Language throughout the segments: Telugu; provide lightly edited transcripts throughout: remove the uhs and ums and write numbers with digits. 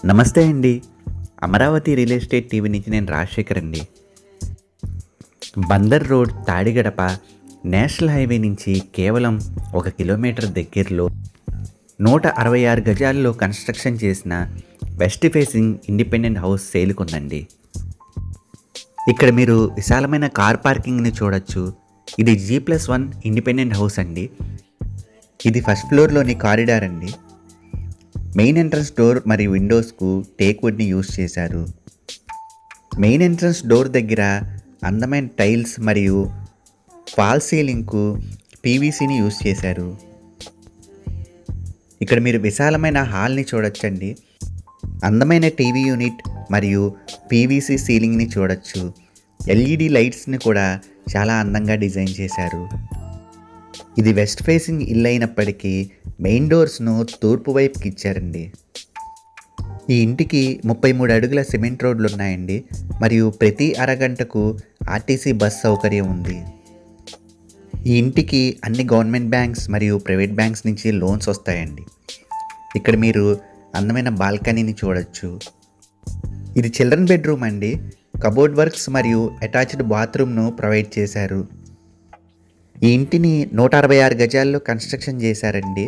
నమస్తే అండి. అమరావతి రియల్ ఎస్టేట్ టీవీ నుంచి నేను రాజశేఖర్ అండి. Bandar road Tadigadapa national highway నుంచి కేవలం 1 కిలోమీటర్ దగ్గరలో 166 గజాల్లో కన్స్ట్రక్షన్ చేసిన వెస్ట్ ఫేసింగ్ ఇండిపెండెంట్ హౌస్ సేల్కుందండి. ఇక్కడ మీరు విశాలమైన కార్ పార్కింగ్ని చూడొచ్చు. ఇది G+1 ఇండిపెండెంట్ హౌస్ అండి. ఇది ఫస్ట్ ఫ్లోర్లోని కారిడార్ అండి. మెయిన్ ఎంట్రన్స్ డోర్ మరియు విండోస్కు టేక్ వుడ్ని యూజ్ చేశారు. మెయిన్ ఎంట్రన్స్ డోర్ దగ్గర అందమైన టైల్స్ మరియు ఫాల్ సీలింగ్కు పీవీసీని యూజ్ చేశారు. ఇక్కడ మీరు విశాలమైన హాల్ని చూడొచ్చండి. అందమైన టీవీ యూనిట్ మరియు పీవీసీ సీలింగ్ని చూడొచ్చు. ఎల్ఈడి లైట్స్ని కూడా చాలా అందంగా డిజైన్ చేశారు. ఇది వెస్ట్ ఫేసింగ్ ఇల్లు అయినప్పటికీ మెయిన్ డోర్స్ను తూర్పు వైపుకి ఇచ్చారండి. ఈ ఇంటికి 33 అడుగుల సిమెంట్ రోడ్లు ఉన్నాయండి మరియు ప్రతి అరగంటకు ఆర్టీసీ బస్ సౌకర్యం ఉంది. ఈ ఇంటికి అన్ని గవర్నమెంట్ బ్యాంక్స్ మరియు ప్రైవేట్ బ్యాంక్స్ నుంచి లోన్స్ వస్తాయండి. ఇక్కడ మీరు అందమైన బాల్కనీని చూడొచ్చు. ఇది చిల్డ్రన్ బెడ్రూమ్ అండి. కబోర్డ్ వర్క్స్ మరియు అటాచ్డ్ బాత్రూమ్ను ప్రొవైడ్ చేశారు. ఈ ఇంటిని 166 గజాల్లో కన్స్ట్రక్షన్ చేశారండి.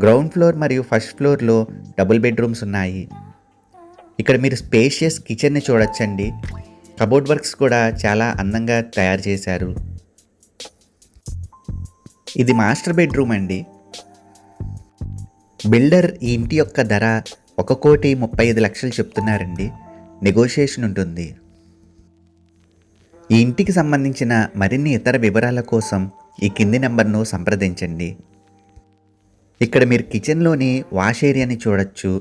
గ్రౌండ్ ఫ్లోర్ మరియు ఫస్ట్ ఫ్లోర్లో డబుల్ బెడ్రూమ్స్ ఉన్నాయి. ఇక్కడ మీరు స్పేషియస్ కిచెన్ని చూడొచ్చండి. కబోర్డ్ వర్క్స్ కూడా చాలా అందంగా తయారు చేశారు. ఇది మాస్టర్ బెడ్రూమ్ అండి. బిల్డర్ ఈ ఇంటి యొక్క ధర 1,35,00,000 చెప్తున్నారండి. నెగోషియేషన్ ఉంటుంది. ఈ ఇంటికి సంబంధించిన మరిన్ని ఇతర వివరాల కోసం ఈ కింది నెంబర్ను సంప్రదించండి. ఇక్కడ మీరు కిచెన్లోని వాష్ ఏరియాని చూడొచ్చు.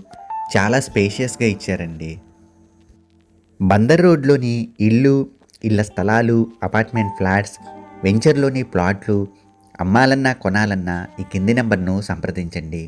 చాలా స్పేషియస్గా ఇచ్చారండి. బందర్ రోడ్లోని ఇళ్ల స్థలాలు, అపార్ట్మెంట్ ఫ్లాట్స్, వెంచర్లోని ప్లాట్లు అమ్మాలన్నా కొనాలన్నా ఈ కింది నెంబర్ను సంప్రదించండి.